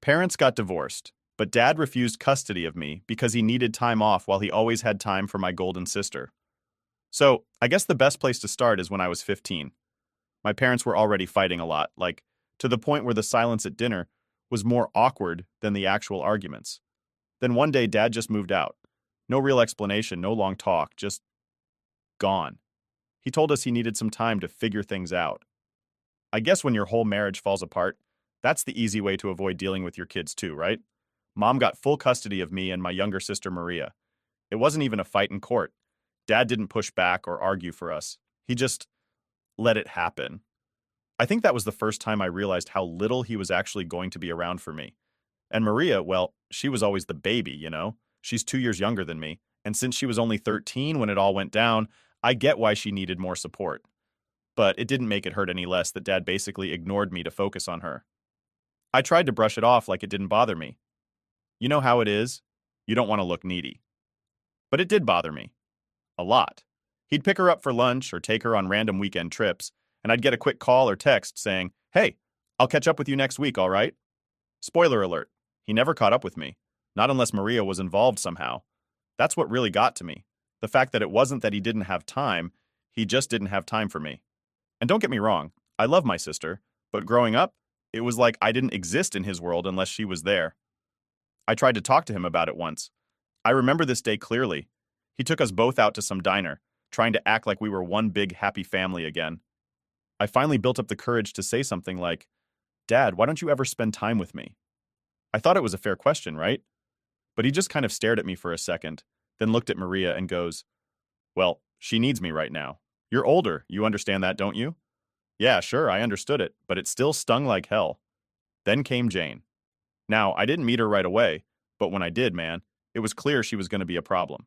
Parents got divorced, but dad refused custody of me because he needed time off while he always had time for my golden sister. So, I guess the best place to start is when I was 15. My parents were already fighting a lot, like, to the point where the silence at dinner was more awkward than the actual arguments. Then one day, dad just moved out. No real explanation, no long talk, just gone. He told us he needed some time to figure things out. I guess when your whole marriage falls apart, that's the easy way to avoid dealing with your kids too, right? Mom got full custody of me and my younger sister Maria. It wasn't even a fight in court. Dad didn't push back or argue for us. He just let it happen. I think that was the first time I realized how little he was actually going to be around for me. And Maria, well, she was always the baby, you know? She's 2 years younger than me. And since she was only 13 when it all went down, I get why she needed more support. But it didn't make it hurt any less that dad basically ignored me to focus on her. I tried to brush it off like it didn't bother me. You know how it is? You don't want to look needy. But it did bother me. A lot. He'd pick her up for lunch or take her on random weekend trips, and I'd get a quick call or text saying, "Hey, I'll catch up with you next week, all right?" Spoiler alert, he never caught up with me. Not unless Maria was involved somehow. That's what really got to me. The fact that it wasn't that he didn't have time, he just didn't have time for me. And don't get me wrong, I love my sister, but growing up, it was like I didn't exist in his world unless she was there. I tried to talk to him about it once. I remember this day clearly. He took us both out to some diner, trying to act like we were one big happy family again. I finally built up the courage to say something like, "Dad, why don't you ever spend time with me?" I thought it was a fair question, right? But he just kind of stared at me for a second, then looked at Maria and goes, "Well, she needs me right now. You're older, you understand that, don't you?" Yeah, sure, I understood it, but it still stung like hell. Then came Jane. Now, I didn't meet her right away, but when I did, man, it was clear she was going to be a problem.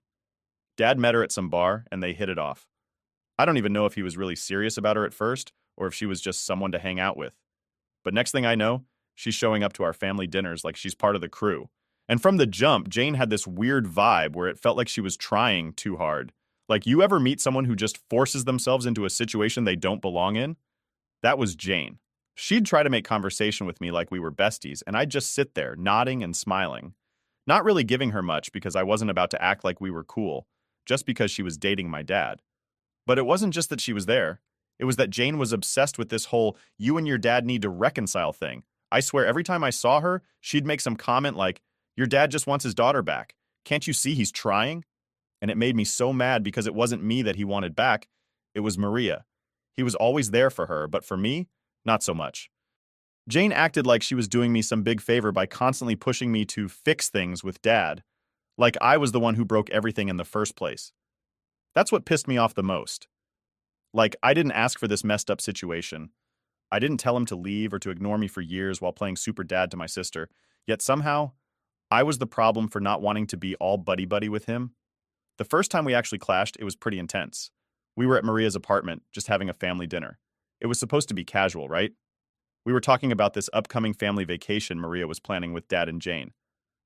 Dad met her at some bar, and they hit it off. I don't even know if he was really serious about her at first, or if she was just someone to hang out with. But next thing I know, she's showing up to our family dinners like she's part of the crew. And from the jump, Jane had this weird vibe where it felt like she was trying too hard. Like, you ever meet someone who just forces themselves into a situation they don't belong in? That was Jane. She'd try to make conversation with me like we were besties, and I'd just sit there, nodding and smiling. Not really giving her much because I wasn't about to act like we were cool, just because she was dating my dad. But it wasn't just that she was there. It was that Jane was obsessed with this whole "you and your dad need to reconcile" thing. I swear every time I saw her, she'd make some comment like, "Your dad just wants his daughter back. Can't you see he's trying?" And it made me so mad because it wasn't me that he wanted back. It was Maria. He was always there for her, but for me, not so much. Jane acted like she was doing me some big favor by constantly pushing me to fix things with dad, like I was the one who broke everything in the first place. That's what pissed me off the most. Like, I didn't ask for this messed up situation. I didn't tell him to leave or to ignore me for years while playing super dad to my sister, yet somehow, I was the problem for not wanting to be all buddy-buddy with him. The first time we actually clashed, it was pretty intense. We were at Maria's apartment, just having a family dinner. It was supposed to be casual, right? We were talking about this upcoming family vacation Maria was planning with Dad and Jane.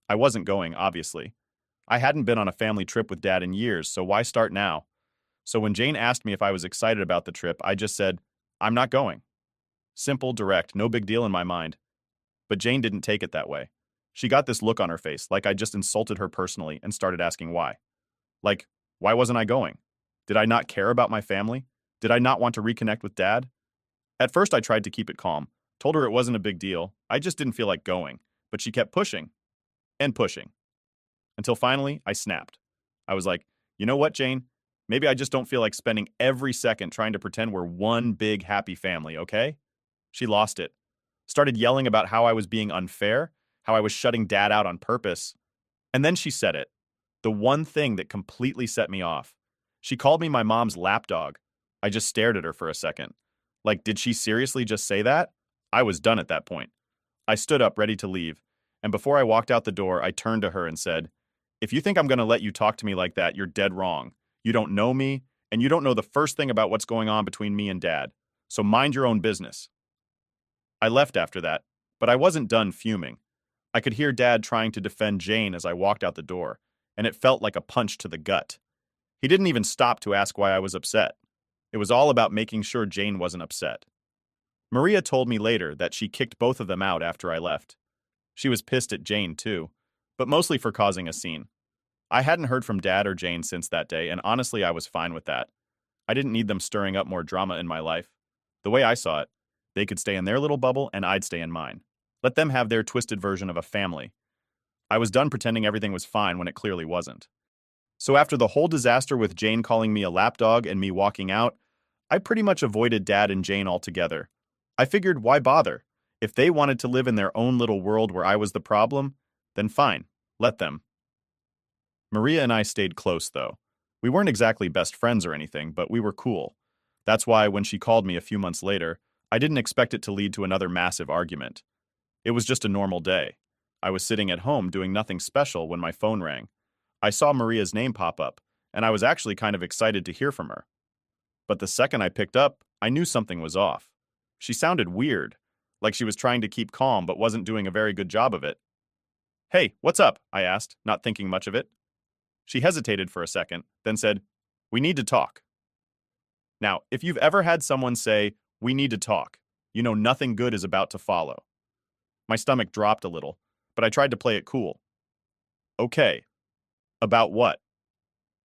I wasn't going, obviously. I hadn't been on a family trip with Dad in years, so why start now? So when Jane asked me if I was excited about the trip, I just said, "I'm not going." Simple, direct, no big deal in my mind. But Jane didn't take it that way. She got this look on her face, like I just insulted her personally, and started asking why. Like, why wasn't I going? Did I not care about my family? Did I not want to reconnect with Dad? At first, I tried to keep it calm, told her it wasn't a big deal. I just didn't feel like going. But she kept pushing and pushing. Until finally, I snapped. I was like, "You know what, Jane? Maybe I just don't feel like spending every second trying to pretend we're one big happy family, okay?" She lost it. Started yelling about how I was being unfair, how I was shutting Dad out on purpose. And then she said it. The one thing that completely set me off. She called me my mom's lapdog. I just stared at her for a second. Like, did she seriously just say that? I was done at that point. I stood up, ready to leave. And before I walked out the door, I turned to her and said, "If you think I'm going to let you talk to me like that, you're dead wrong. You don't know me, and you don't know the first thing about what's going on between me and Dad. So mind your own business." I left after that, but I wasn't done fuming. I could hear Dad trying to defend Jane as I walked out the door, and it felt like a punch to the gut. He didn't even stop to ask why I was upset. It was all about making sure Jane wasn't upset. Maria told me later that she kicked both of them out after I left. She was pissed at Jane, too, but mostly for causing a scene. I hadn't heard from Dad or Jane since that day, and honestly, I was fine with that. I didn't need them stirring up more drama in my life. The way I saw it, they could stay in their little bubble and I'd stay in mine. Let them have their twisted version of a family. I was done pretending everything was fine when it clearly wasn't. So after the whole disaster with Jane calling me a lapdog and me walking out, I pretty much avoided Dad and Jane altogether. I figured, why bother? If they wanted to live in their own little world where I was the problem, then fine, let them. Maria and I stayed close, though. We weren't exactly best friends or anything, but we were cool. That's why when she called me a few months later, I didn't expect it to lead to another massive argument. It was just a normal day. I was sitting at home doing nothing special when my phone rang. I saw Maria's name pop up, and I was actually kind of excited to hear from her. But the second I picked up, I knew something was off. She sounded weird, like she was trying to keep calm but wasn't doing a very good job of it. "Hey, what's up?" I asked, not thinking much of it. She hesitated for a second, then said, "We need to talk." Now, if you've ever had someone say, "We need to talk," you know nothing good is about to follow. My stomach dropped a little, but I tried to play it cool. "Okay. About what?"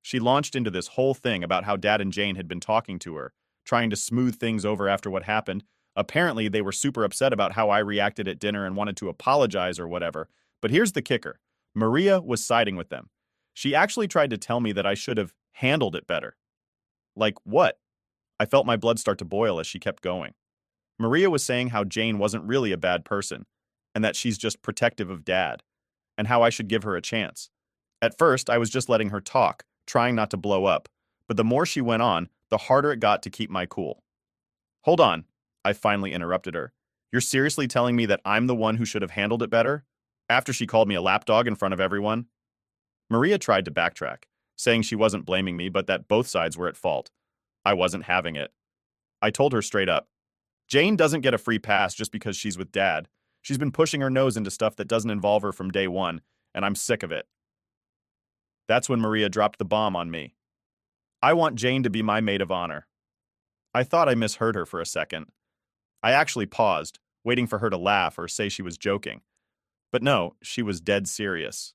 She launched into this whole thing about how Dad and Jane had been talking to her, trying to smooth things over after what happened. Apparently, they were super upset about how I reacted at dinner and wanted to apologize or whatever. But here's the kicker. Maria was siding with them. She actually tried to tell me that I should have handled it better. Like what? I felt my blood start to boil as she kept going. Maria was saying how Jane wasn't really a bad person, and that she's just protective of Dad, and how I should give her a chance. At first, I was just letting her talk, trying not to blow up, but the more she went on, the harder it got to keep my cool. "Hold on," I finally interrupted her. "You're seriously telling me that I'm the one who should have handled it better? After she called me a lapdog in front of everyone?" Maria tried to backtrack, saying she wasn't blaming me, but that both sides were at fault. I wasn't having it. I told her straight up, "Jane doesn't get a free pass just because she's with Dad. She's been pushing her nose into stuff that doesn't involve her from day one, and I'm sick of it." That's when Maria dropped the bomb on me. "I want Jane to be my maid of honor." I thought I misheard her for a second. I actually paused, waiting for her to laugh or say she was joking. But no, she was dead serious.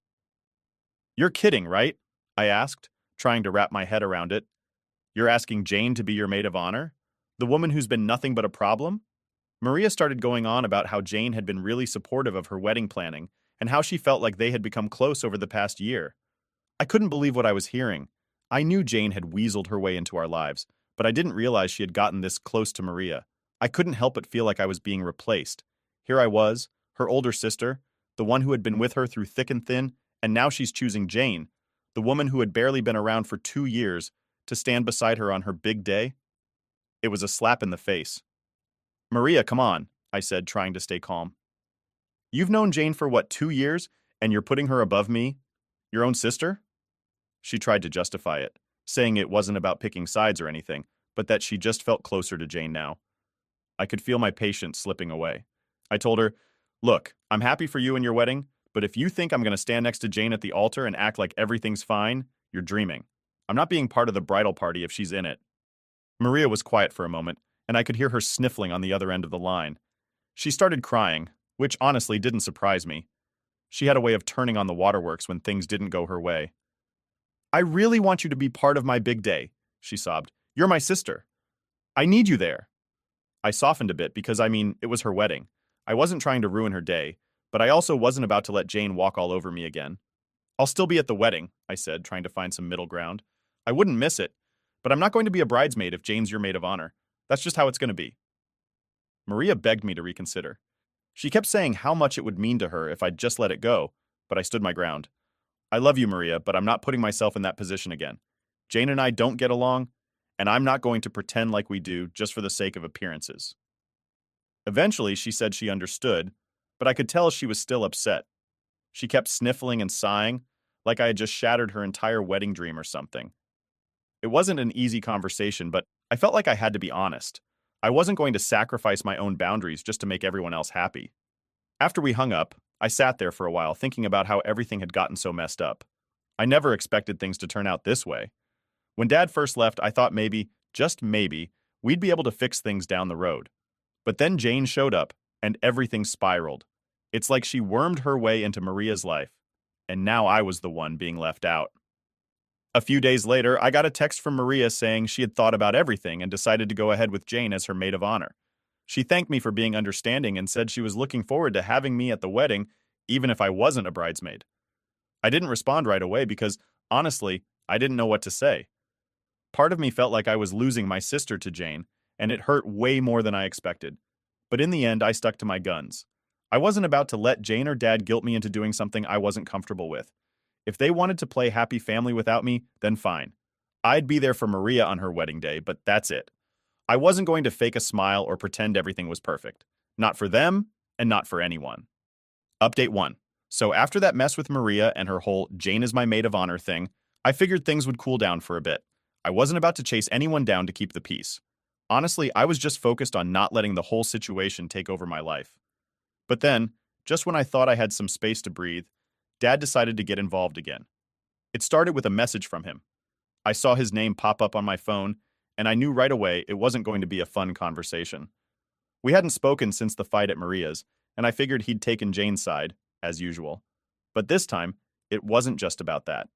"You're kidding, right?" I asked, trying to wrap my head around it. "You're asking Jane to be your maid of honor? The woman who's been nothing but a problem?" Maria started going on about how Jane had been really supportive of her wedding planning and how she felt like they had become close over the past year. I couldn't believe what I was hearing. I knew Jane had weaseled her way into our lives, but I didn't realize she had gotten this close to Maria. I couldn't help but feel like I was being replaced. Here I was, her older sister, the one who had been with her through thick and thin, and now she's choosing Jane, the woman who had barely been around for 2 years, to stand beside her on her big day. It was a slap in the face. "Maria, come on," I said, trying to stay calm. "You've known Jane for what, 2 years, and you're putting her above me? Your own sister?" She tried to justify it, saying it wasn't about picking sides or anything, but that she just felt closer to Jane now. I could feel my patience slipping away. I told her, "Look, I'm happy for you and your wedding, but if you think I'm going to stand next to Jane at the altar and act like everything's fine, you're dreaming. I'm not being part of the bridal party if she's in it." Maria was quiet for a moment, and I could hear her sniffling on the other end of the line. She started crying, which honestly didn't surprise me. She had a way of turning on the waterworks when things didn't go her way. "I really want you to be part of my big day," she sobbed. "You're my sister. I need you there." I softened a bit because, it was her wedding. I wasn't trying to ruin her day, but I also wasn't about to let Jane walk all over me again. "I'll still be at the wedding," I said, trying to find some middle ground. "I wouldn't miss it, but I'm not going to be a bridesmaid if Jane's your maid of honor. That's just how it's going to be." Maria begged me to reconsider. She kept saying how much it would mean to her if I'd just let it go, but I stood my ground. "I love you, Maria, but I'm not putting myself in that position again. Jane and I don't get along, and I'm not going to pretend like we do just for the sake of appearances." Eventually, she said she understood, but I could tell she was still upset. She kept sniffling and sighing, like I had just shattered her entire wedding dream or something. It wasn't an easy conversation, but I felt like I had to be honest. I wasn't going to sacrifice my own boundaries just to make everyone else happy. After we hung up, I sat there for a while thinking about how everything had gotten so messed up. I never expected things to turn out this way. When Dad first left, I thought maybe, just maybe, we'd be able to fix things down the road. But then Jane showed up, and everything spiraled. It's like she wormed her way into Maria's life, and now I was the one being left out. A few days later, I got a text from Maria saying she had thought about everything and decided to go ahead with Jane as her maid of honor. She thanked me for being understanding and said she was looking forward to having me at the wedding, even if I wasn't a bridesmaid. I didn't respond right away because, honestly, I didn't know what to say. Part of me felt like I was losing my sister to Jane, and it hurt way more than I expected. But in the end, I stuck to my guns. I wasn't about to let Jane or Dad guilt me into doing something I wasn't comfortable with. If they wanted to play happy family without me, then fine. I'd be there for Maria on her wedding day, but that's it. I wasn't going to fake a smile or pretend everything was perfect. Not for them, and not for anyone. Update 1. So after that mess with Maria and her whole Jane is my maid of honor thing, I figured things would cool down for a bit. I wasn't about to chase anyone down to keep the peace. Honestly, I was just focused on not letting the whole situation take over my life. But then, just when I thought I had some space to breathe, Dad decided to get involved again. It started with a message from him. I saw his name pop up on my phone, and I knew right away it wasn't going to be a fun conversation. We hadn't spoken since the fight at Maria's, and I figured he'd taken Jane's side, as usual. But this time, it wasn't just about that.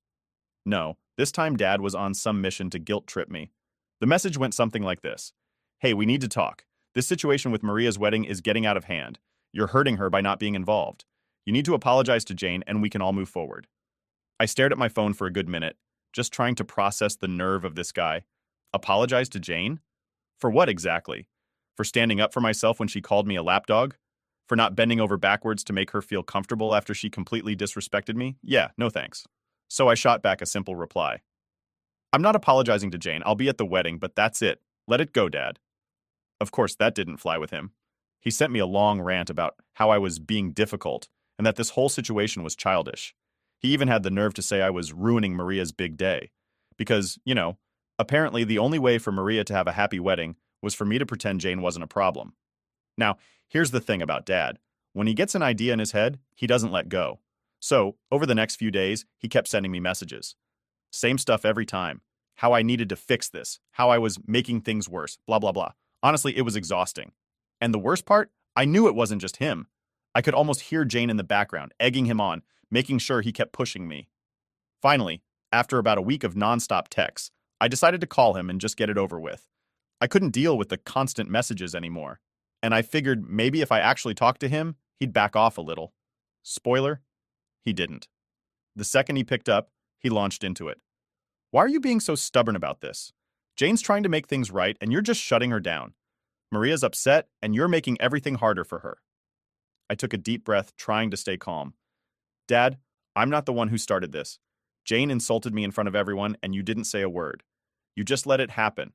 No, this time Dad was on some mission to guilt trip me. The message went something like this. Hey, we need to talk. This situation with Maria's wedding is getting out of hand. You're hurting her by not being involved. You need to apologize to Jane and we can all move forward. I stared at my phone for a good minute, just trying to process the nerve of this guy. Apologize to Jane? For what exactly? For standing up for myself when she called me a lapdog? For not bending over backwards to make her feel comfortable after she completely disrespected me? Yeah, no thanks. So I shot back a simple reply. I'm not apologizing to Jane. I'll be at the wedding, but that's it. Let it go, Dad. Of course, that didn't fly with him. He sent me a long rant about how I was being difficult and that this whole situation was childish. He even had the nerve to say I was ruining Maria's big day. Because, apparently the only way for Maria to have a happy wedding was for me to pretend Jane wasn't a problem. Now, here's the thing about Dad. When he gets an idea in his head, he doesn't let go. So, over the next few days, he kept sending me messages. Same stuff every time. How I needed to fix this. How I was making things worse. Blah, blah, blah. Honestly, it was exhausting. And the worst part, I knew it wasn't just him. I could almost hear Jane in the background, egging him on, making sure he kept pushing me. Finally, after about a week of nonstop texts, I decided to call him and just get it over with. I couldn't deal with the constant messages anymore. And I figured maybe if I actually talked to him, he'd back off a little. Spoiler, he didn't. The second he picked up, he launched into it. Why are you being so stubborn about this? Jane's trying to make things right and you're just shutting her down. Maria's upset and you're making everything harder for her. I took a deep breath, trying to stay calm. Dad, I'm not the one who started this. Jane insulted me in front of everyone and you didn't say a word. You just let it happen.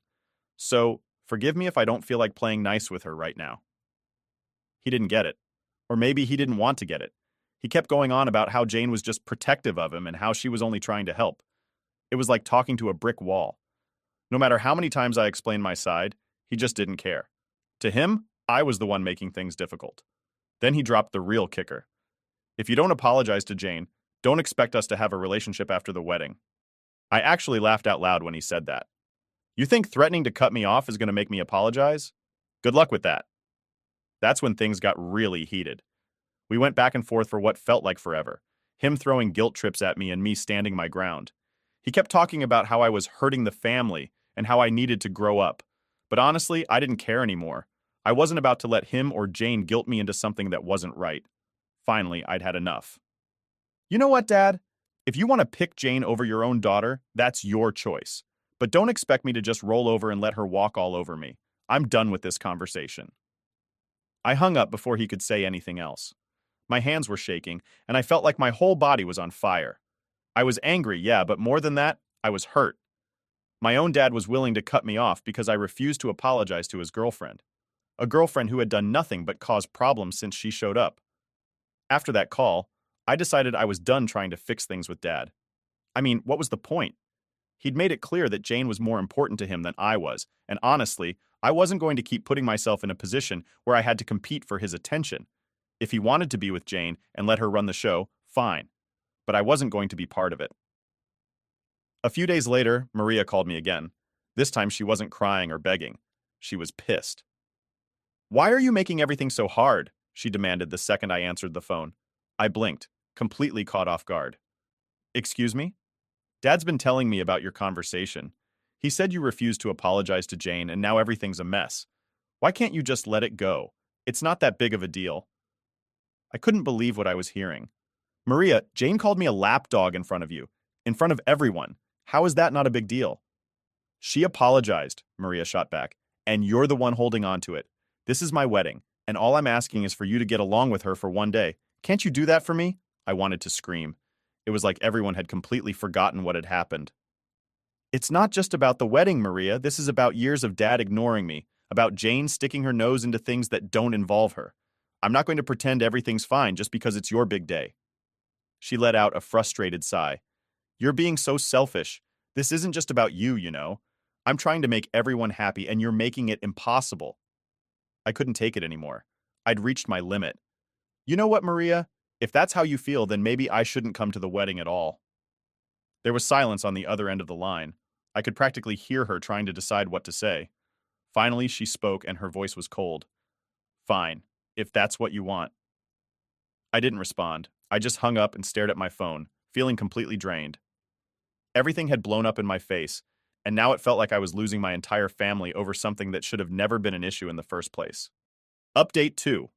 So, forgive me if I don't feel like playing nice with her right now. He didn't get it. Or maybe he didn't want to get it. He kept going on about how Jane was just protective of him and how she was only trying to help. It was like talking to a brick wall. No matter how many times I explained my side, he just didn't care. To him, I was the one making things difficult. Then he dropped the real kicker. If you don't apologize to Jane, don't expect us to have a relationship after the wedding. I actually laughed out loud when he said that. You think threatening to cut me off is going to make me apologize? Good luck with that. That's when things got really heated. We went back and forth for what felt like forever, him throwing guilt trips at me and me standing my ground. He kept talking about how I was hurting the family and how I needed to grow up. But honestly, I didn't care anymore. I wasn't about to let him or Jane guilt me into something that wasn't right. Finally, I'd had enough. You know what, Dad? If you want to pick Jane over your own daughter, that's your choice. But don't expect me to just roll over and let her walk all over me. I'm done with this conversation. I hung up before he could say anything else. My hands were shaking, and I felt like my whole body was on fire. I was angry, yeah, but more than that, I was hurt. My own dad was willing to cut me off because I refused to apologize to his girlfriend. A girlfriend who had done nothing but cause problems since she showed up. After that call, I decided I was done trying to fix things with Dad. I mean, what was the point? He'd made it clear that Jane was more important to him than I was, and honestly, I wasn't going to keep putting myself in a position where I had to compete for his attention. If he wanted to be with Jane and let her run the show, fine. But I wasn't going to be part of it. A few days later, Maria called me again. This time she wasn't crying or begging. She was pissed. Why are you making everything so hard? she demanded the second I answered the phone. I blinked, completely caught off guard. Excuse me? Dad's been telling me about your conversation. He said you refused to apologize to Jane and now everything's a mess. Why can't you just let it go? It's not that big of a deal. I couldn't believe what I was hearing. Maria, Jane called me a lapdog in front of you, in front of everyone. How is that not a big deal? She apologized, Maria shot back, and you're the one holding on to it. This is my wedding, and all I'm asking is for you to get along with her for one day. Can't you do that for me? I wanted to scream. It was like everyone had completely forgotten what had happened. It's not just about the wedding, Maria. This is about years of Dad ignoring me, about Jane sticking her nose into things that don't involve her. I'm not going to pretend everything's fine just because it's your big day. She let out a frustrated sigh. You're being so selfish. This isn't just about you, you know. I'm trying to make everyone happy and you're making it impossible. I couldn't take it anymore. I'd reached my limit. You know what, Maria? If that's how you feel, then maybe I shouldn't come to the wedding at all. There was silence on the other end of the line. I could practically hear her trying to decide what to say. Finally, she spoke and her voice was cold. Fine, if that's what you want. I didn't respond. I just hung up and stared at my phone, feeling completely drained. Everything had blown up in my face, and now it felt like I was losing my entire family over something that should have never been an issue in the first place. Update 2.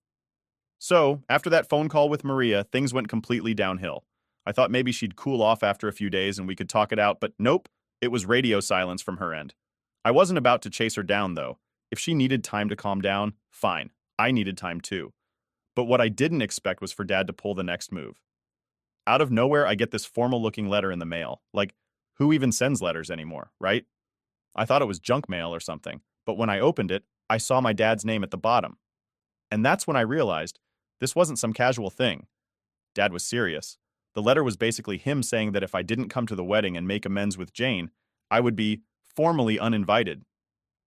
So, after that phone call with Maria, things went completely downhill. I thought maybe she'd cool off after a few days and we could talk it out, but nope, it was radio silence from her end. I wasn't about to chase her down, though. If she needed time to calm down, fine. I needed time too. But what I didn't expect was for Dad to pull the next move. Out of nowhere, I get this formal-looking letter in the mail. Like, who even sends letters anymore, right? I thought it was junk mail or something, but when I opened it, I saw my dad's name at the bottom. And that's when I realized this wasn't some casual thing. Dad was serious. The letter was basically him saying that if I didn't come to the wedding and make amends with Jane, I would be formally uninvited.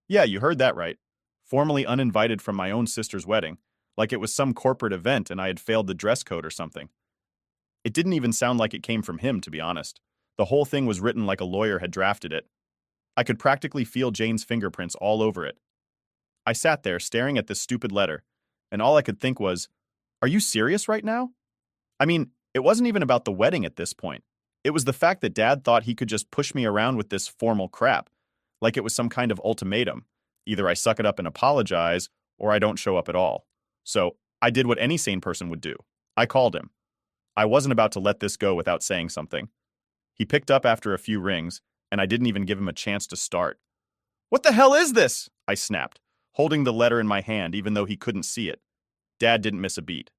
Yeah, you heard that right. Formally uninvited from my own sister's wedding, like it was some corporate event and I had failed the dress code or something. It didn't even sound like it came from him, to be honest. The whole thing was written like a lawyer had drafted it. I could practically feel Jane's fingerprints all over it. I sat there staring at this stupid letter, and all I could think was, are you serious right now? I mean, it wasn't even about the wedding at this point. It was the fact that Dad thought he could just push me around with this formal crap, like it was some kind of ultimatum. Either I suck it up and apologize, or I don't show up at all. So, I did what any sane person would do. I called him. I wasn't about to let this go without saying something. He picked up after a few rings, and I didn't even give him a chance to start. What the hell is this? I snapped, holding the letter in my hand even though he couldn't see it. Dad didn't miss a beat.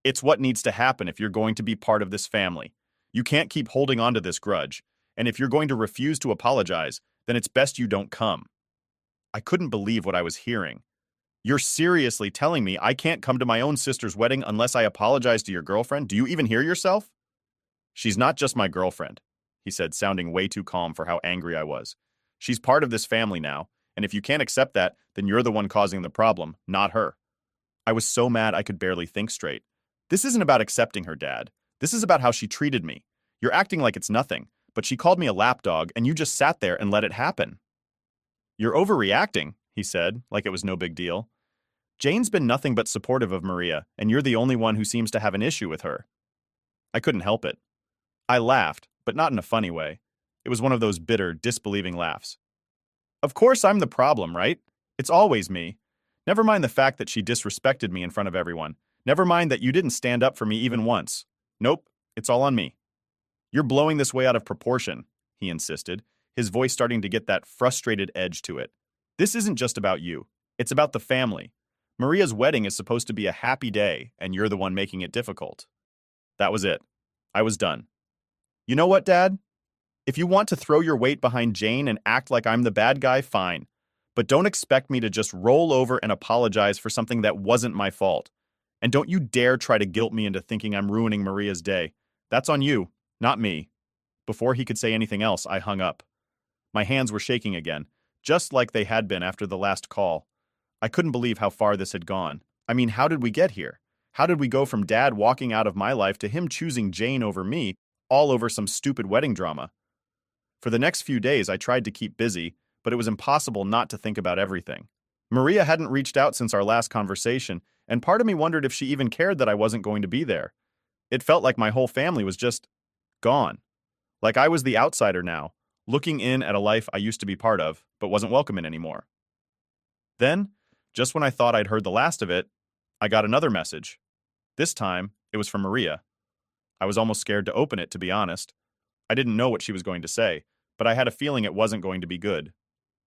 It's what needs to happen if you're going to be part of this family. You can't keep holding on to this grudge, and if you're going to refuse to apologize, then it's best you don't come. I couldn't believe what I was hearing. You're seriously telling me I can't come to my own sister's wedding unless I apologize to your girlfriend? Do you even hear yourself? She's not just my girlfriend, he said, sounding way too calm for how angry I was. She's part of this family now, and if you can't accept that, then you're the one causing the problem, not her. I was so mad I could barely think straight. This isn't about accepting her, Dad. This is about how she treated me. You're acting like it's nothing, but she called me a lapdog, and you just sat there and let it happen. You're overreacting, he said, like it was no big deal. Jane's been nothing but supportive of Maria, and you're the only one who seems to have an issue with her. I couldn't help it. I laughed, but not in a funny way. It was one of those bitter, disbelieving laughs. Of course I'm the problem, right? It's always me. Never mind the fact that she disrespected me in front of everyone. Never mind that you didn't stand up for me even once. Nope, it's all on me. You're blowing this way out of proportion, he insisted, his voice starting to get that frustrated edge to it. This isn't just about you. It's about the family. Maria's wedding is supposed to be a happy day, and you're the one making it difficult. That was it. I was done. You know what, Dad? If you want to throw your weight behind Jane and act like I'm the bad guy, fine. But don't expect me to just roll over and apologize for something that wasn't my fault. And don't you dare try to guilt me into thinking I'm ruining Maria's day. That's on you, not me. Before he could say anything else, I hung up. My hands were shaking again, just like they had been after the last call. I couldn't believe how far this had gone. I mean, how did we get here? How did we go from Dad walking out of my life to him choosing Jane over me, all over some stupid wedding drama? For the next few days, I tried to keep busy, but it was impossible not to think about everything. Maria hadn't reached out since our last conversation, and part of me wondered if she even cared that I wasn't going to be there. It felt like my whole family was just gone. Like I was the outsider now, looking in at a life I used to be part of, but wasn't welcome in anymore. Then, just when I thought I'd heard the last of it, I got another message. This time, it was from Maria. I was almost scared to open it, to be honest. I didn't know what she was going to say, but I had a feeling it wasn't going to be good.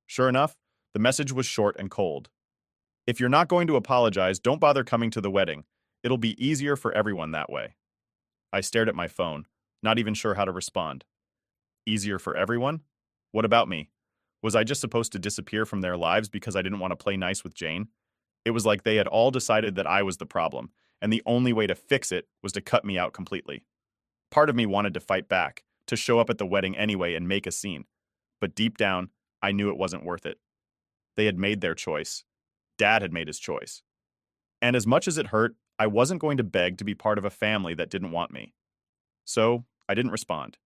Sure enough, the message was short and cold. If you're not going to apologize, don't bother coming to the wedding. It'll be easier for everyone that way. I stared at my phone, not even sure how to respond. Easier for everyone? What about me? Was I just supposed to disappear from their lives because I didn't want to play nice with Jane? It was like they had all decided that I was the problem, and the only way to fix it was to cut me out completely. Part of me wanted to fight back, to show up at the wedding anyway and make a scene. But deep down, I knew it wasn't worth it. They had made their choice. Dad had made his choice. And as much as it hurt, I wasn't going to beg to be part of a family that didn't want me. So, I didn't respond.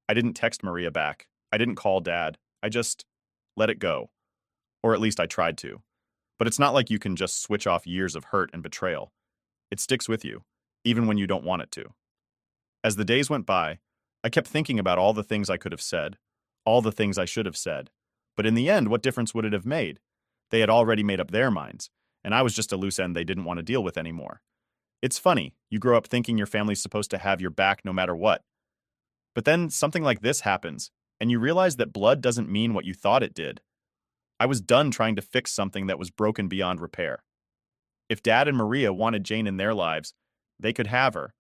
I didn't text Maria back. I didn't call Dad. I just let it go. Or at least I tried to. But it's not like you can just switch off years of hurt and betrayal. It sticks with you, even when you don't want it to. As the days went by, I kept thinking about all the things I could have said, all the things I should have said. But in the end, what difference would it have made? They had already made up their minds, and I was just a loose end they didn't want to deal with anymore. It's funny, you grow up thinking your family's supposed to have your back no matter what. But then something like this happens, and you realize that blood doesn't mean what you thought it did. I was done trying to fix something that was broken beyond repair. If Dad and Maria wanted Jane in their lives, they could have her.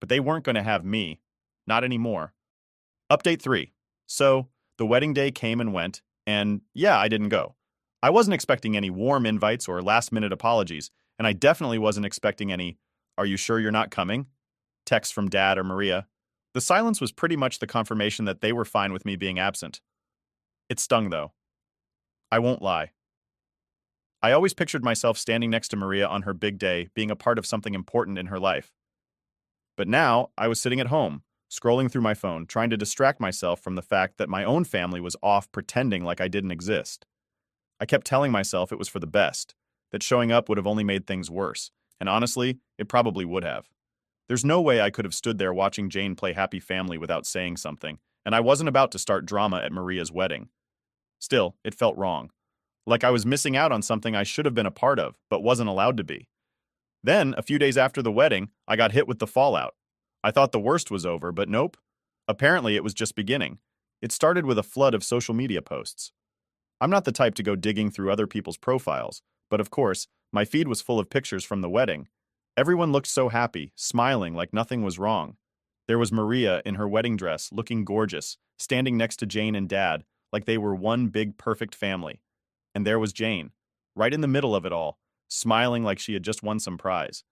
But they weren't going to have me. Not anymore. Update 3. So, the wedding day came and went, and yeah, I didn't go. I wasn't expecting any warm invites or last-minute apologies, and I definitely wasn't expecting any, "Are you sure you're not coming?" texts from Dad or Maria. The silence was pretty much the confirmation that they were fine with me being absent. It stung, though. I won't lie. I always pictured myself standing next to Maria on her big day, being a part of something important in her life. But now, I was sitting at home, scrolling through my phone, trying to distract myself from the fact that my own family was off pretending like I didn't exist. I kept telling myself it was for the best, that showing up would have only made things worse, and honestly, it probably would have. There's no way I could have stood there watching Jane play happy family without saying something, and I wasn't about to start drama at Maria's wedding. Still, it felt wrong. Like I was missing out on something I should have been a part of, but wasn't allowed to be. Then, a few days after the wedding, I got hit with the fallout. I thought the worst was over, but nope. Apparently, it was just beginning. It started with a flood of social media posts. I'm not the type to go digging through other people's profiles, but of course, my feed was full of pictures from the wedding. Everyone looked so happy, smiling like nothing was wrong. There was Maria in her wedding dress, looking gorgeous, standing next to Jane and Dad, like they were one big perfect family. And there was Jane, right in the middle of it all, smiling like she had just won some prize.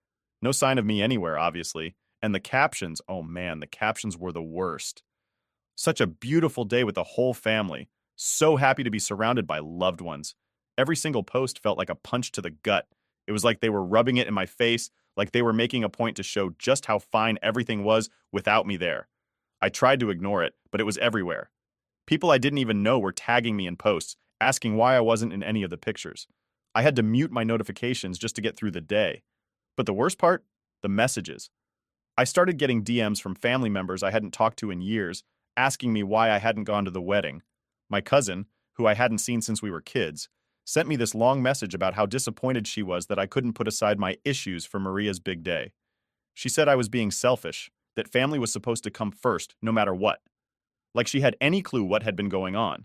No sign of me anywhere, obviously, and the captions, oh man, the captions were the worst. Such a beautiful day with the whole family. So happy to be surrounded by loved ones. Every single post felt like a punch to the gut. It was like they were rubbing it in my face, like they were making a point to show just how fine everything was without me there. I tried to ignore it, but it was everywhere. People I didn't even know were tagging me in posts, asking why I wasn't in any of the pictures. I had to mute my notifications just to get through the day. But the worst part? The messages. I started getting DMs from family members I hadn't talked to in years, asking me why I hadn't gone to the wedding. My cousin, who I hadn't seen since we were kids, sent me this long message about how disappointed she was that I couldn't put aside my issues for Maria's big day. She said I was being selfish, that family was supposed to come first, no matter what. Like she had any clue what had been going on.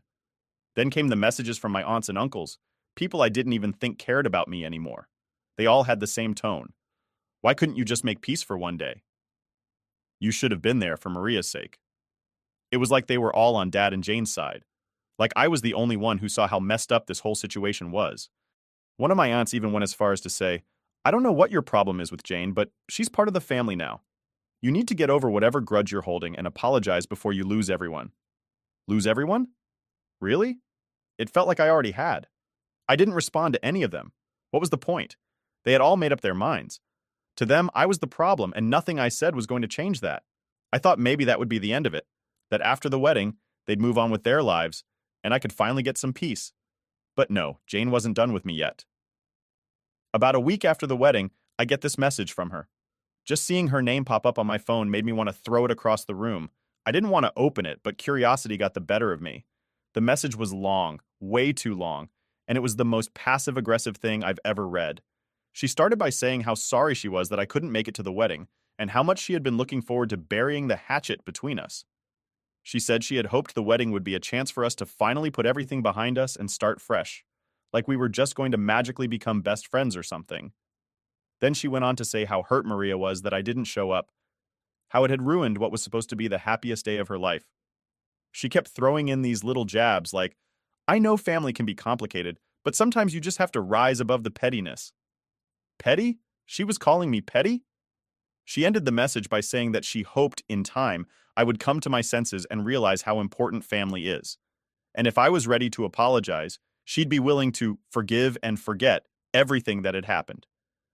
Then came the messages from my aunts and uncles, people I didn't even think cared about me anymore. They all had the same tone. Why couldn't you just make peace for one day? You should have been there for Maria's sake. It was like they were all on Dad and Jane's side. Like I was the only one who saw how messed up this whole situation was. One of my aunts even went as far as to say, "I don't know what your problem is with Jane, but she's part of the family now. You need to get over whatever grudge you're holding and apologize before you lose everyone." Lose everyone? Really? It felt like I already had. I didn't respond to any of them. What was the point? They had all made up their minds. To them, I was the problem, and nothing I said was going to change that. I thought maybe that would be the end of it, that after the wedding, they'd move on with their lives, and I could finally get some peace. But no, Jane wasn't done with me yet. About a week after the wedding, I get this message from her. Just seeing her name pop up on my phone made me want to throw it across the room. I didn't want to open it, but curiosity got the better of me. The message was long, way too long, and it was the most passive-aggressive thing I've ever read. She started by saying how sorry she was that I couldn't make it to the wedding, and how much she had been looking forward to burying the hatchet between us. She said she had hoped the wedding would be a chance for us to finally put everything behind us and start fresh, like we were just going to magically become best friends or something. Then she went on to say how hurt Maria was that I didn't show up, how it had ruined what was supposed to be the happiest day of her life. She kept throwing in these little jabs like, I know family can be complicated, but sometimes you just have to rise above the pettiness. Petty? She was calling me petty? She ended the message by saying that she hoped, in time, I would come to my senses and realize how important family is. And if I was ready to apologize, she'd be willing to forgive and forget everything that had happened.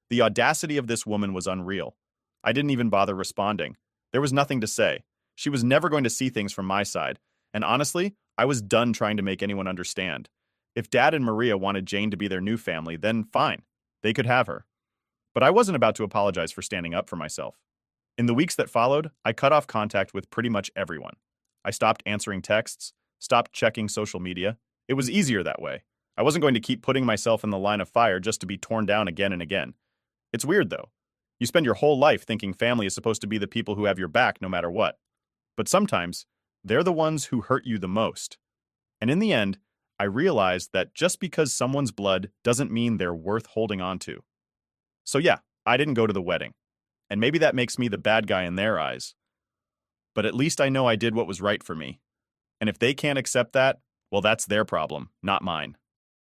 The audacity of this woman was unreal. I didn't even bother responding. There was nothing to say. She was never going to see things from my side. And honestly, I was done trying to make anyone understand. If Dad and Maria wanted Jane to be their new family, then fine. They could have her. But I wasn't about to apologize for standing up for myself. In the weeks that followed, I cut off contact with pretty much everyone. I stopped answering texts, stopped checking social media. It was easier that way. I wasn't going to keep putting myself in the line of fire just to be torn down again and again. It's weird, though. You spend your whole life thinking family is supposed to be the people who have your back no matter what. But sometimes, they're the ones who hurt you the most. And in the end, I realized that just because someone's blood doesn't mean they're worth holding on to. So yeah, I didn't go to the wedding. And maybe that makes me the bad guy in their eyes. But at least I know I did what was right for me. And if they can't accept that, well, that's their problem, not mine.